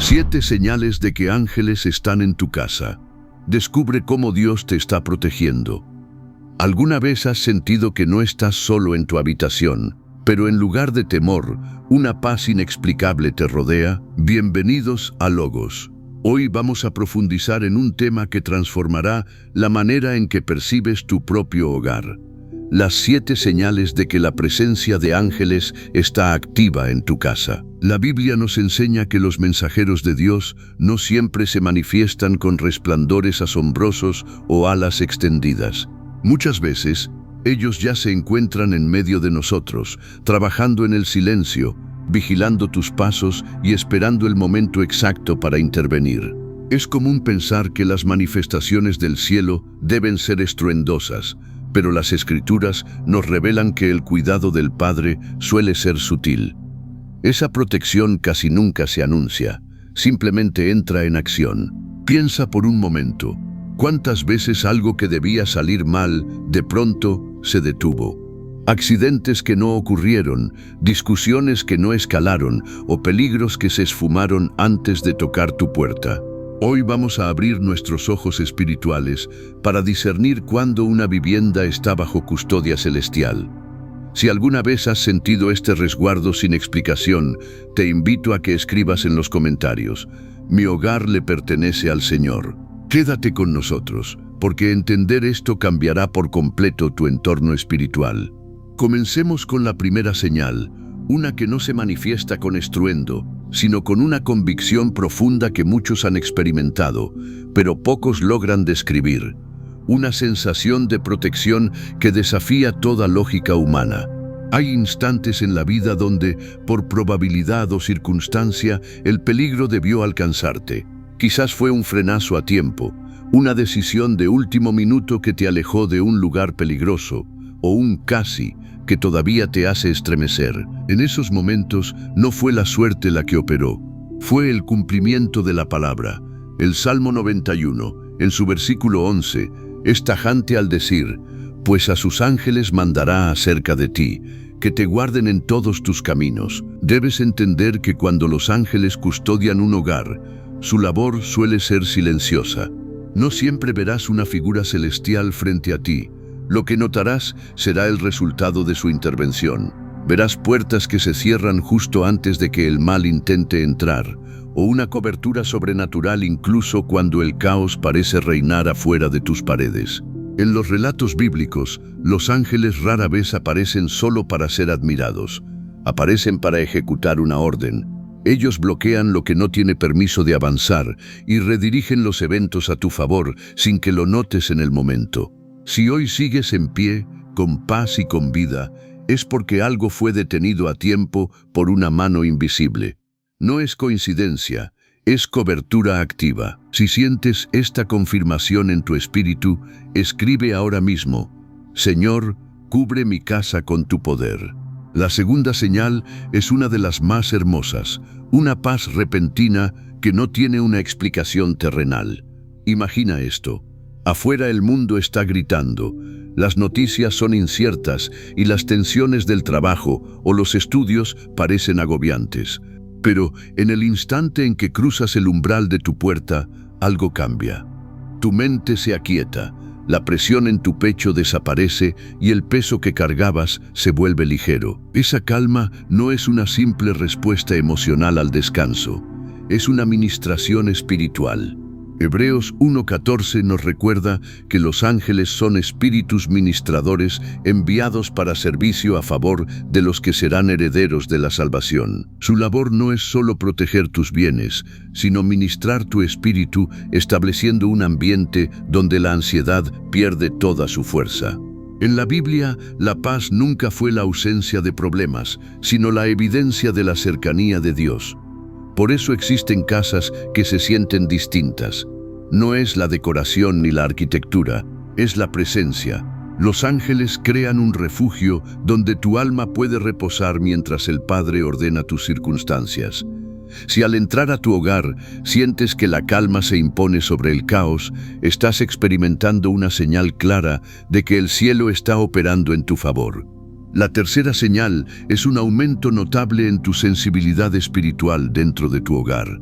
7 señales de que ángeles están en tu casa. Descubre cómo Dios te está protegiendo. ¿Alguna vez has sentido que no estás solo en tu habitación, pero en lugar de temor, una paz inexplicable te rodea? Bienvenidos a Logos. Hoy vamos a profundizar en un tema que transformará la manera en que percibes tu propio hogar. Las 7 señales de que la presencia de ángeles está activa en tu casa. La Biblia nos enseña que los mensajeros de Dios no siempre se manifiestan con resplandores asombrosos o alas extendidas. Muchas veces, ellos ya se encuentran en medio de nosotros, trabajando en el silencio, vigilando tus pasos y esperando el momento exacto para intervenir. Es común pensar que las manifestaciones del cielo deben ser estruendosas, pero las Escrituras nos revelan que el cuidado del Padre suele ser sutil. Esa protección casi nunca se anuncia, simplemente entra en acción. Piensa por un momento, ¿cuántas veces algo que debía salir mal, de pronto, se detuvo? Accidentes que no ocurrieron, discusiones que no escalaron o peligros que se esfumaron antes de tocar tu puerta. Hoy vamos a abrir nuestros ojos espirituales para discernir cuándo una vivienda está bajo custodia celestial. Si alguna vez has sentido este resguardo sin explicación, te invito a que escribas en los comentarios: mi hogar le pertenece al Señor. Quédate con nosotros, porque entender esto cambiará por completo tu entorno espiritual. Comencemos con la primera señal, una que no se manifiesta con estruendo, sino con una convicción profunda que muchos han experimentado, pero pocos logran describir. Una sensación de protección que desafía toda lógica humana. Hay instantes en la vida donde, por probabilidad o circunstancia, el peligro debió alcanzarte. Quizás fue un frenazo a tiempo, una decisión de último minuto que te alejó de un lugar peligroso, o un casi que todavía te hace estremecer. En esos momentos no fue la suerte la que operó, fue el cumplimiento de la palabra. El Salmo 91, en su versículo 11, es tajante al decir: pues a sus ángeles mandará acerca de ti, que te guarden en todos tus caminos. Debes entender que cuando los ángeles custodian un hogar, su labor suele ser silenciosa. No siempre verás una figura celestial frente a ti. Lo que notarás será el resultado de su intervención. Verás puertas que se cierran justo antes de que el mal intente entrar, o una cobertura sobrenatural incluso cuando el caos parece reinar afuera de tus paredes. En los relatos bíblicos, los ángeles rara vez aparecen solo para ser admirados. Aparecen para ejecutar una orden. Ellos bloquean lo que no tiene permiso de avanzar y redirigen los eventos a tu favor sin que lo notes en el momento. Si hoy sigues en pie, con paz y con vida, es porque algo fue detenido a tiempo por una mano invisible. No es coincidencia, es cobertura activa. Si sientes esta confirmación en tu espíritu, escribe ahora mismo: Señor, cubre mi casa con tu poder. La segunda señal es una de las más hermosas, una paz repentina que no tiene una explicación terrenal. Imagina esto. Afuera el mundo está gritando, las noticias son inciertas y las tensiones del trabajo o los estudios parecen agobiantes. Pero en el instante en que cruzas el umbral de tu puerta, algo cambia. Tu mente se aquieta, la presión en tu pecho desaparece y el peso que cargabas se vuelve ligero. Esa calma no es una simple respuesta emocional al descanso, es una ministración espiritual. Hebreos 1:14 nos recuerda que los ángeles son espíritus ministradores enviados para servicio a favor de los que serán herederos de la salvación. Su labor no es solo proteger tus bienes, sino ministrar tu espíritu, estableciendo un ambiente donde la ansiedad pierde toda su fuerza. En la Biblia, la paz nunca fue la ausencia de problemas, sino la evidencia de la cercanía de Dios. Por eso existen casas que se sienten distintas. No es la decoración ni la arquitectura, es la presencia. Los ángeles crean un refugio donde tu alma puede reposar mientras el Padre ordena tus circunstancias. Si al entrar a tu hogar sientes que la calma se impone sobre el caos, estás experimentando una señal clara de que el cielo está operando en tu favor. La tercera señal es un aumento notable en tu sensibilidad espiritual dentro de tu hogar.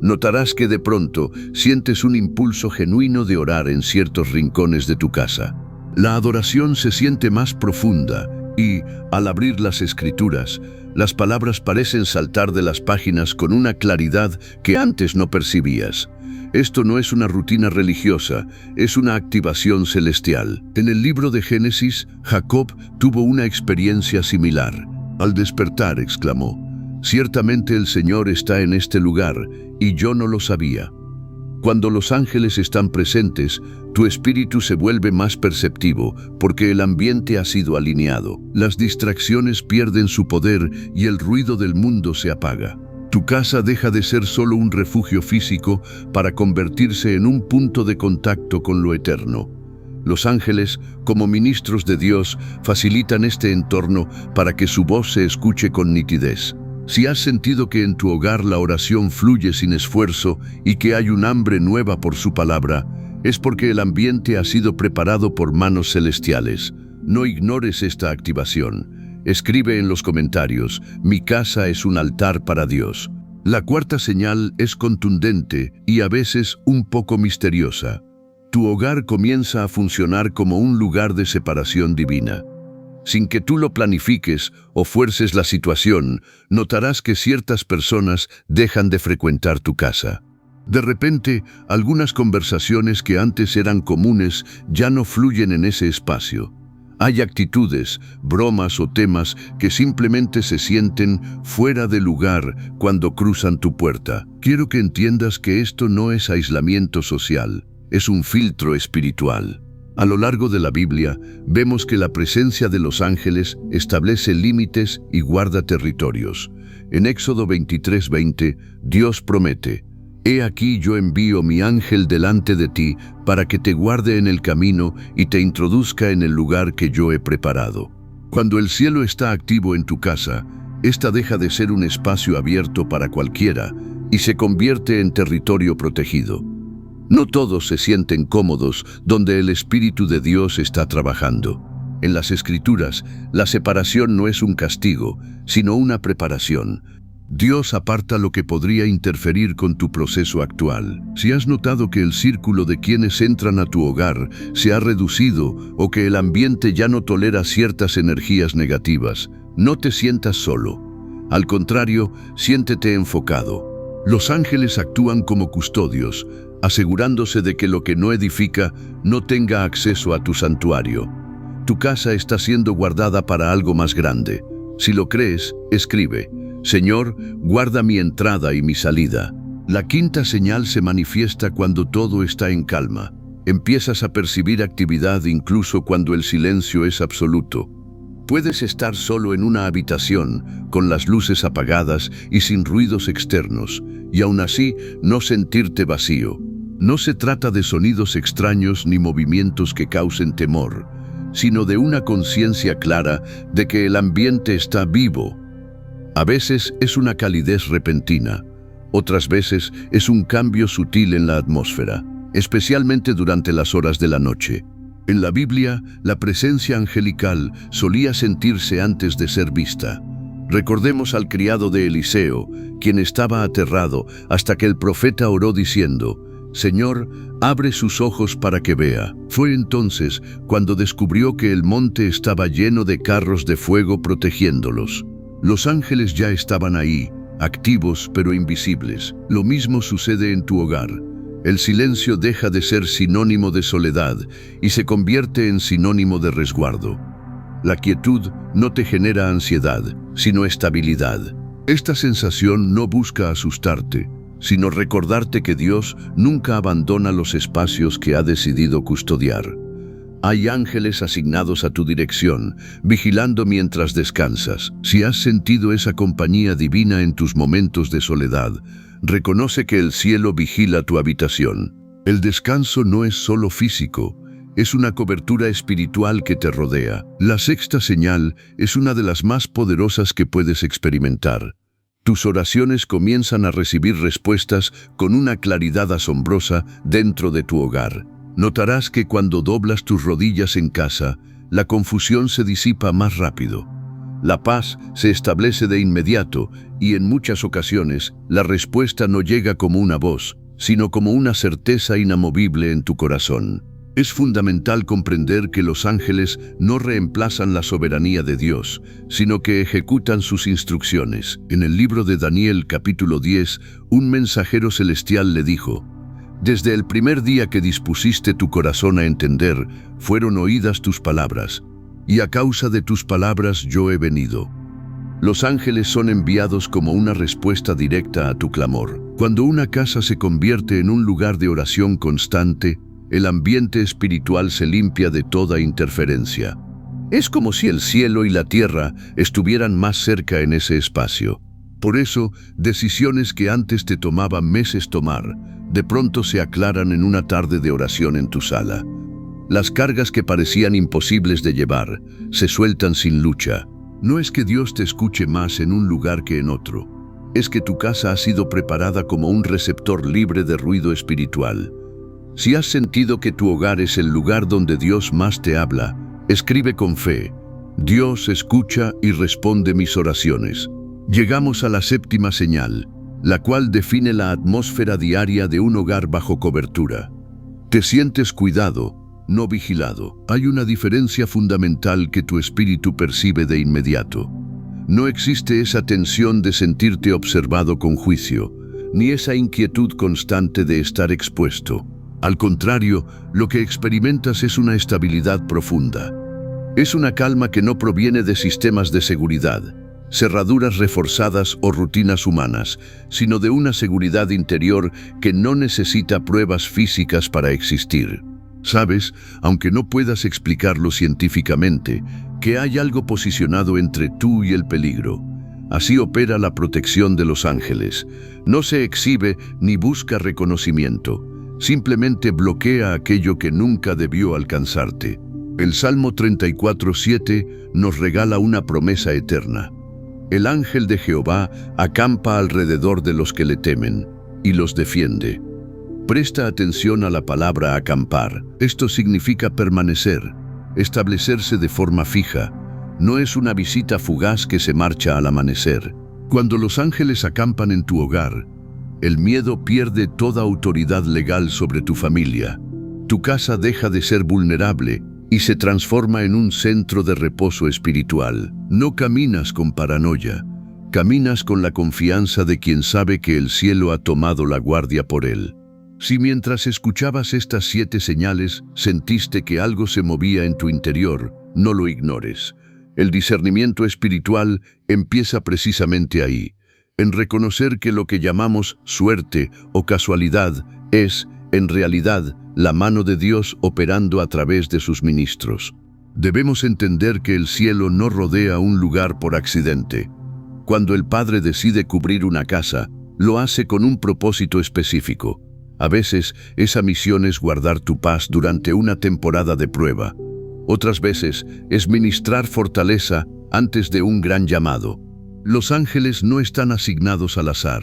Notarás que de pronto sientes un impulso genuino de orar en ciertos rincones de tu casa. La adoración se siente más profunda y, al abrir las escrituras, las palabras parecen saltar de las páginas con una claridad que antes no percibías. Esto no es una rutina religiosa, es una activación celestial. En el libro de Génesis, Jacob tuvo una experiencia similar. Al despertar, exclamó: «Ciertamente el Señor está en este lugar, y yo no lo sabía». Cuando los ángeles están presentes, tu espíritu se vuelve más perceptivo porque el ambiente ha sido alineado. Las distracciones pierden su poder y el ruido del mundo se apaga. Tu casa deja de ser solo un refugio físico para convertirse en un punto de contacto con lo eterno. Los ángeles, como ministros de Dios, facilitan este entorno para que su voz se escuche con nitidez. Si has sentido que en tu hogar la oración fluye sin esfuerzo y que hay un hambre nueva por su palabra, es porque el ambiente ha sido preparado por manos celestiales. No ignores esta activación. Escribe en los comentarios: «Mi casa es un altar para Dios». La cuarta señal es contundente y a veces un poco misteriosa. Tu hogar comienza a funcionar como un lugar de separación divina. Sin que tú lo planifiques o fuerces la situación, notarás que ciertas personas dejan de frecuentar tu casa. De repente, algunas conversaciones que antes eran comunes ya no fluyen en ese espacio. Hay actitudes, bromas o temas que simplemente se sienten fuera de lugar cuando cruzan tu puerta. Quiero que entiendas que esto no es aislamiento social, es un filtro espiritual. A lo largo de la Biblia, vemos que la presencia de los ángeles establece límites y guarda territorios. En Éxodo 23:20, Dios promete: «He aquí yo envío mi ángel delante de ti para que te guarde en el camino y te introduzca en el lugar que yo he preparado». Cuando el cielo está activo en tu casa, esta deja de ser un espacio abierto para cualquiera y se convierte en territorio protegido. No todos se sienten cómodos donde el Espíritu de Dios está trabajando. En las Escrituras, la separación no es un castigo, sino una preparación. Dios aparta lo que podría interferir con tu proceso actual. Si has notado que el círculo de quienes entran a tu hogar se ha reducido o que el ambiente ya no tolera ciertas energías negativas, no te sientas solo. Al contrario, siéntete enfocado. Los ángeles actúan como custodios, asegurándose de que lo que no edifica no tenga acceso a tu santuario. Tu casa está siendo guardada para algo más grande. Si lo crees, escribe: «Señor, guarda mi entrada y mi salida». La quinta señal se manifiesta cuando todo está en calma. Empiezas a percibir actividad incluso cuando el silencio es absoluto. Puedes estar solo en una habitación, con las luces apagadas y sin ruidos externos, y aún así no sentirte vacío. No se trata de sonidos extraños ni movimientos que causen temor, sino de una conciencia clara de que el ambiente está vivo. A veces es una calidez repentina, otras veces es un cambio sutil en la atmósfera, especialmente durante las horas de la noche. En la Biblia, la presencia angelical solía sentirse antes de ser vista. Recordemos al criado de Eliseo, quien estaba aterrado hasta que el profeta oró diciendo: «Señor, abre sus ojos para que vea». Fue entonces cuando descubrió que el monte estaba lleno de carros de fuego protegiéndolos. Los ángeles ya estaban ahí, activos pero invisibles. Lo mismo sucede en tu hogar. El silencio deja de ser sinónimo de soledad y se convierte en sinónimo de resguardo. La quietud no te genera ansiedad, sino estabilidad. Esta sensación no busca asustarte, sino recordarte que Dios nunca abandona los espacios que ha decidido custodiar. Hay ángeles asignados a tu dirección, vigilando mientras descansas. Si has sentido esa compañía divina en tus momentos de soledad, reconoce que el cielo vigila tu habitación. El descanso no es solo físico, es una cobertura espiritual que te rodea. La sexta señal es una de las más poderosas que puedes experimentar. Tus oraciones comienzan a recibir respuestas con una claridad asombrosa dentro de tu hogar. Notarás que cuando doblas tus rodillas en casa, la confusión se disipa más rápido. La paz se establece de inmediato y en muchas ocasiones la respuesta no llega como una voz, sino como una certeza inamovible en tu corazón. Es fundamental comprender que los ángeles no reemplazan la soberanía de Dios, sino que ejecutan sus instrucciones. En el libro de Daniel, capítulo 10, un mensajero celestial le dijo: «Desde el primer día que dispusiste tu corazón a entender, fueron oídas tus palabras, y a causa de tus palabras yo he venido». Los ángeles son enviados como una respuesta directa a tu clamor. Cuando una casa se convierte en un lugar de oración constante, el ambiente espiritual se limpia de toda interferencia. Es como si el cielo y la tierra estuvieran más cerca en ese espacio. Por eso, decisiones que antes te tomaban meses tomar, de pronto se aclaran en una tarde de oración en tu sala. Las cargas que parecían imposibles de llevar, se sueltan sin lucha. No es que Dios te escuche más en un lugar que en otro. Es que tu casa ha sido preparada como un receptor libre de ruido espiritual. Si has sentido que tu hogar es el lugar donde Dios más te habla, escribe con fe: Dios escucha y responde mis oraciones. Llegamos a la séptima señal, la cual define la atmósfera diaria de un hogar bajo cobertura. Te sientes cuidado, no vigilado. Hay una diferencia fundamental que tu espíritu percibe de inmediato. No existe esa tensión de sentirte observado con juicio, ni esa inquietud constante de estar expuesto. Al contrario, lo que experimentas es una estabilidad profunda. Es una calma que no proviene de sistemas de seguridad, cerraduras reforzadas o rutinas humanas, sino de una seguridad interior que no necesita pruebas físicas para existir. Sabes, aunque no puedas explicarlo científicamente, que hay algo posicionado entre tú y el peligro. Así opera la protección de los ángeles. No se exhibe ni busca reconocimiento. Simplemente bloquea aquello que nunca debió alcanzarte. El Salmo 34:7 nos regala una promesa eterna. El ángel de Jehová acampa alrededor de los que le temen y los defiende. Presta atención a la palabra acampar. Esto significa permanecer, establecerse de forma fija. No es una visita fugaz que se marcha al amanecer. Cuando los ángeles acampan en tu hogar, el miedo pierde toda autoridad legal sobre tu familia. Tu casa deja de ser vulnerable y se transforma en un centro de reposo espiritual. No caminas con paranoia, caminas con la confianza de quien sabe que el cielo ha tomado la guardia por él. Si mientras escuchabas estas 7 señales sentiste que algo se movía en tu interior, no lo ignores. El discernimiento espiritual empieza precisamente ahí, en reconocer que lo que llamamos suerte o casualidad es, en realidad, la mano de Dios operando a través de sus ministros. Debemos entender que el cielo no rodea un lugar por accidente. Cuando el Padre decide cubrir una casa, lo hace con un propósito específico. A veces, esa misión es guardar tu paz durante una temporada de prueba. Otras veces, es ministrar fortaleza antes de un gran llamado. Los ángeles no están asignados al azar.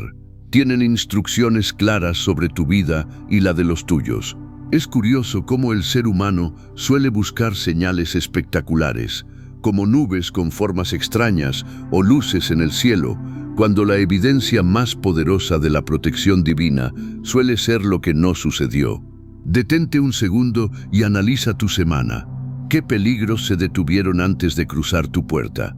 Tienen instrucciones claras sobre tu vida y la de los tuyos. Es curioso cómo el ser humano suele buscar señales espectaculares, como nubes con formas extrañas o luces en el cielo, cuando la evidencia más poderosa de la protección divina suele ser lo que no sucedió. Detente un segundo y analiza tu semana. ¿Qué peligros se detuvieron antes de cruzar tu puerta?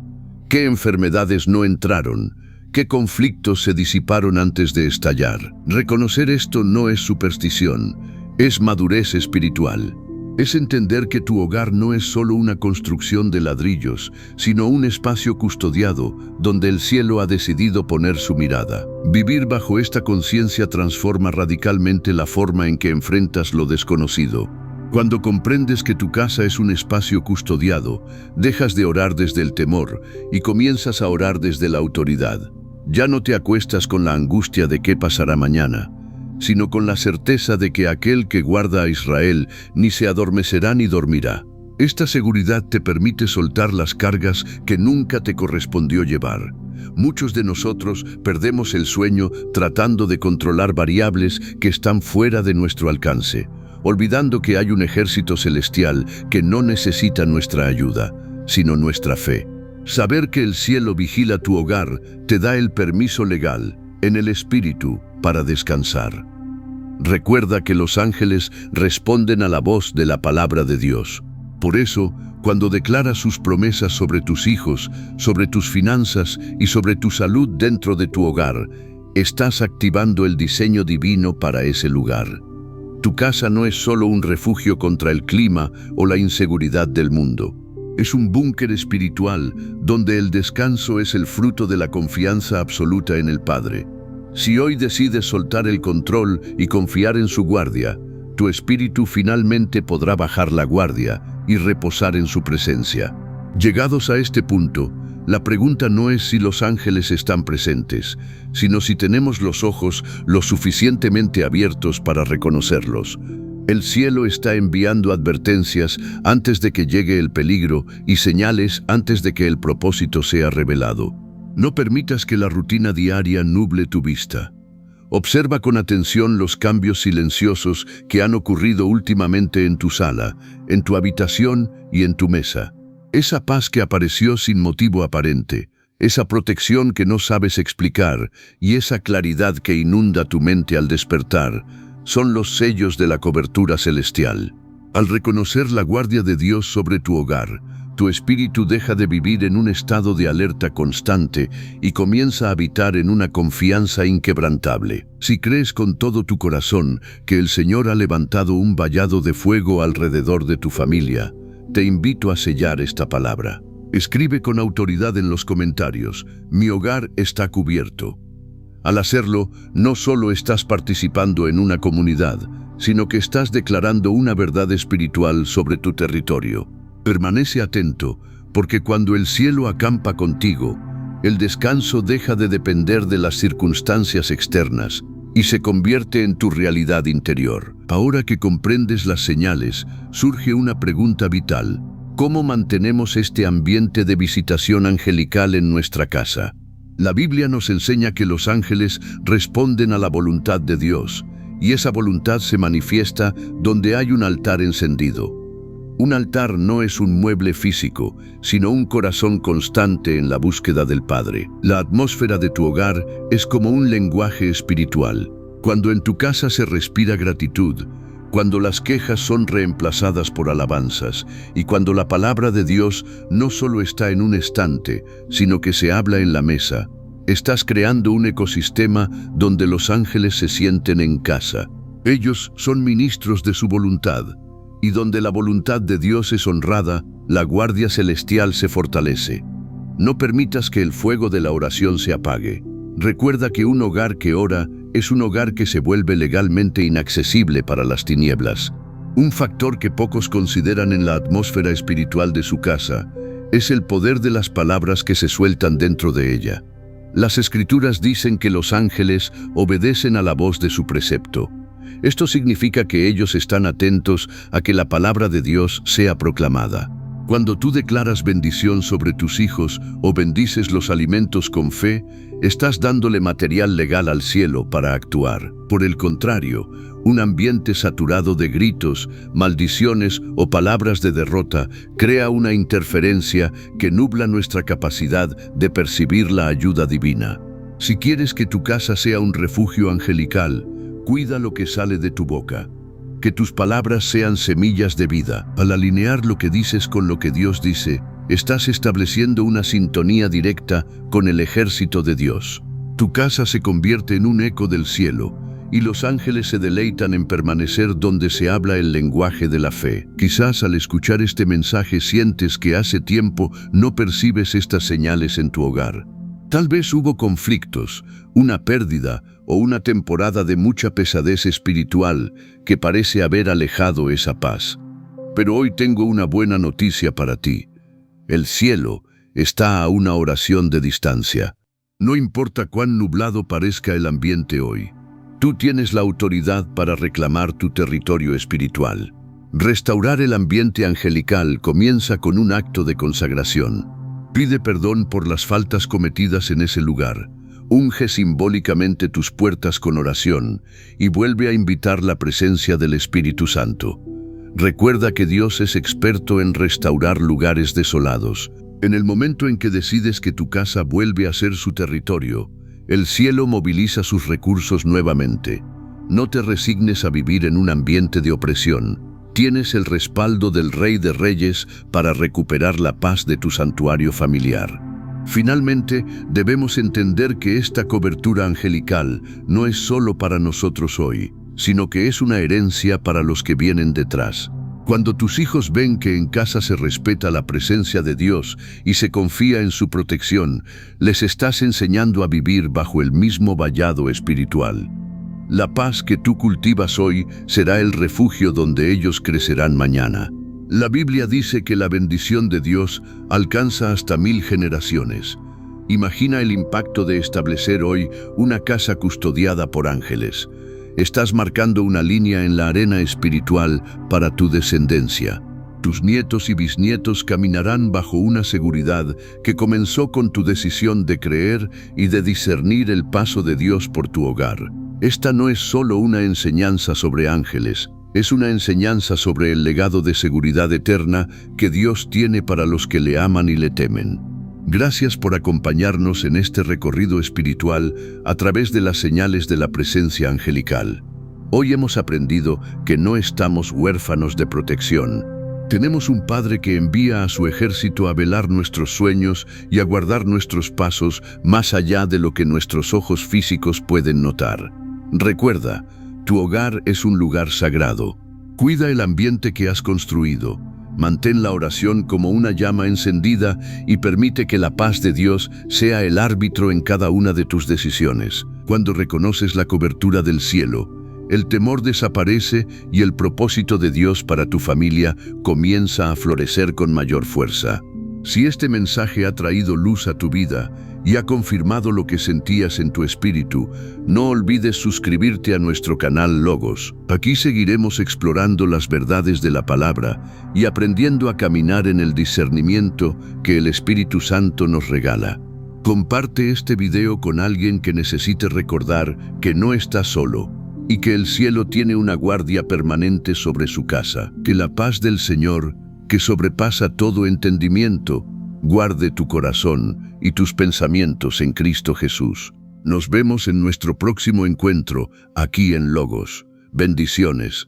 ¿Qué enfermedades no entraron? ¿Qué conflictos se disiparon antes de estallar? Reconocer esto no es superstición, es madurez espiritual. Es entender que tu hogar no es solo una construcción de ladrillos, sino un espacio custodiado donde el cielo ha decidido poner su mirada. Vivir bajo esta conciencia transforma radicalmente la forma en que enfrentas lo desconocido. Cuando comprendes que tu casa es un espacio custodiado, dejas de orar desde el temor y comienzas a orar desde la autoridad. Ya no te acuestas con la angustia de qué pasará mañana, sino con la certeza de que aquel que guarda a Israel ni se adormecerá ni dormirá. Esta seguridad te permite soltar las cargas que nunca te correspondió llevar. Muchos de nosotros perdemos el sueño tratando de controlar variables que están fuera de nuestro alcance, olvidando que hay un ejército celestial que no necesita nuestra ayuda, sino nuestra fe. Saber que el cielo vigila tu hogar te da el permiso legal, en el espíritu, para descansar. Recuerda que los ángeles responden a la voz de la palabra de Dios. Por eso, cuando declaras sus promesas sobre tus hijos, sobre tus finanzas y sobre tu salud dentro de tu hogar, estás activando el diseño divino para ese lugar. Tu casa no es solo un refugio contra el clima o la inseguridad del mundo. Es un búnker espiritual donde el descanso es el fruto de la confianza absoluta en el Padre. Si hoy decides soltar el control y confiar en su guardia, tu espíritu finalmente podrá bajar la guardia y reposar en su presencia. Llegados a este punto, la pregunta no es si los ángeles están presentes, sino si tenemos los ojos lo suficientemente abiertos para reconocerlos. El cielo está enviando advertencias antes de que llegue el peligro y señales antes de que el propósito sea revelado. No permitas que la rutina diaria nuble tu vista. Observa con atención los cambios silenciosos que han ocurrido últimamente en tu sala, en tu habitación y en tu mesa. Esa paz que apareció sin motivo aparente, esa protección que no sabes explicar y esa claridad que inunda tu mente al despertar, son los sellos de la cobertura celestial. Al reconocer la guardia de Dios sobre tu hogar, tu espíritu deja de vivir en un estado de alerta constante y comienza a habitar en una confianza inquebrantable. Si crees con todo tu corazón que el Señor ha levantado un vallado de fuego alrededor de tu familia, te invito a sellar esta palabra. Escribe con autoridad en los comentarios: mi hogar está cubierto. Al hacerlo, no solo estás participando en una comunidad, sino que estás declarando una verdad espiritual sobre tu territorio. Permanece atento, porque cuando el cielo acampa contigo, el descanso deja de depender de las circunstancias externas y se convierte en tu realidad interior. Ahora que comprendes las señales, surge una pregunta vital: ¿cómo mantenemos este ambiente de visitación angelical en nuestra casa? La Biblia nos enseña que los ángeles responden a la voluntad de Dios, y esa voluntad se manifiesta donde hay un altar encendido. Un altar no es un mueble físico, sino un corazón constante en la búsqueda del Padre. La atmósfera de tu hogar es como un lenguaje espiritual. Cuando en tu casa se respira gratitud, cuando las quejas son reemplazadas por alabanzas, y cuando la palabra de Dios no solo está en un estante, sino que se habla en la mesa, estás creando un ecosistema donde los ángeles se sienten en casa. Ellos son ministros de su voluntad, y donde la voluntad de Dios es honrada, la guardia celestial se fortalece. No permitas que el fuego de la oración se apague. Recuerda que un hogar que ora es un hogar que se vuelve legalmente inaccesible para las tinieblas. Un factor que pocos consideran en la atmósfera espiritual de su casa es el poder de las palabras que se sueltan dentro de ella. Las Escrituras dicen que los ángeles obedecen a la voz de su precepto. Esto significa que ellos están atentos a que la palabra de Dios sea proclamada. Cuando tú declaras bendición sobre tus hijos o bendices los alimentos con fe, estás dándole material legal al cielo para actuar. Por el contrario, un ambiente saturado de gritos, maldiciones o palabras de derrota crea una interferencia que nubla nuestra capacidad de percibir la ayuda divina. Si quieres que tu casa sea un refugio angelical, cuida lo que sale de tu boca. Que tus palabras sean semillas de vida. Al alinear lo que dices con lo que Dios dice, estás estableciendo una sintonía directa con el ejército de Dios. Tu casa se convierte en un eco del cielo, y los ángeles se deleitan en permanecer donde se habla el lenguaje de la fe. Quizás al escuchar este mensaje sientes que hace tiempo no percibes estas señales en tu hogar. Tal vez hubo conflictos, una pérdida o una temporada de mucha pesadez espiritual que parece haber alejado esa paz. Pero hoy tengo una buena noticia para ti. El cielo está a una oración de distancia. No importa cuán nublado parezca el ambiente hoy, tú tienes la autoridad para reclamar tu territorio espiritual. Restaurar el ambiente angelical comienza con un acto de consagración. Pide perdón por las faltas cometidas en ese lugar. Unge simbólicamente tus puertas con oración y vuelve a invitar la presencia del Espíritu Santo. Recuerda que Dios es experto en restaurar lugares desolados. En el momento en que decides que tu casa vuelve a ser su territorio, el cielo moviliza sus recursos nuevamente. No te resignes a vivir en un ambiente de opresión. Tienes el respaldo del Rey de Reyes para recuperar la paz de tu santuario familiar. Finalmente, debemos entender que esta cobertura angelical no es solo para nosotros hoy, sino que es una herencia para los que vienen detrás. Cuando tus hijos ven que en casa se respeta la presencia de Dios y se confía en su protección, les estás enseñando a vivir bajo el mismo vallado espiritual. La paz que tú cultivas hoy será el refugio donde ellos crecerán mañana. La Biblia dice que la bendición de Dios alcanza hasta 1000 generaciones. Imagina el impacto de establecer hoy una casa custodiada por ángeles. Estás marcando una línea en la arena espiritual para tu descendencia. Tus nietos y bisnietos caminarán bajo una seguridad que comenzó con tu decisión de creer y de discernir el paso de Dios por tu hogar. Esta no es solo una enseñanza sobre ángeles, es una enseñanza sobre el legado de seguridad eterna que Dios tiene para los que le aman y le temen. Gracias por acompañarnos en este recorrido espiritual a través de las señales de la presencia angelical. Hoy hemos aprendido que no estamos huérfanos de protección. Tenemos un Padre que envía a su ejército a velar nuestros sueños y a guardar nuestros pasos más allá de lo que nuestros ojos físicos pueden notar. Recuerda, tu hogar es un lugar sagrado. Cuida el ambiente que has construido. Mantén la oración como una llama encendida y permite que la paz de Dios sea el árbitro en cada una de tus decisiones. Cuando reconoces la cobertura del cielo, el temor desaparece y el propósito de Dios para tu familia comienza a florecer con mayor fuerza. Si este mensaje ha traído luz a tu vida y ha confirmado lo que sentías en tu espíritu, no olvides suscribirte a nuestro canal Logos. Aquí seguiremos explorando las verdades de la palabra y aprendiendo a caminar en el discernimiento que el Espíritu Santo nos regala. Comparte este video con alguien que necesite recordar que no está solo y que el cielo tiene una guardia permanente sobre su casa. Que la paz del Señor, que sobrepasa todo entendimiento, guarde tu corazón y tus pensamientos en Cristo Jesús. Nos vemos en nuestro próximo encuentro aquí en Logos. Bendiciones.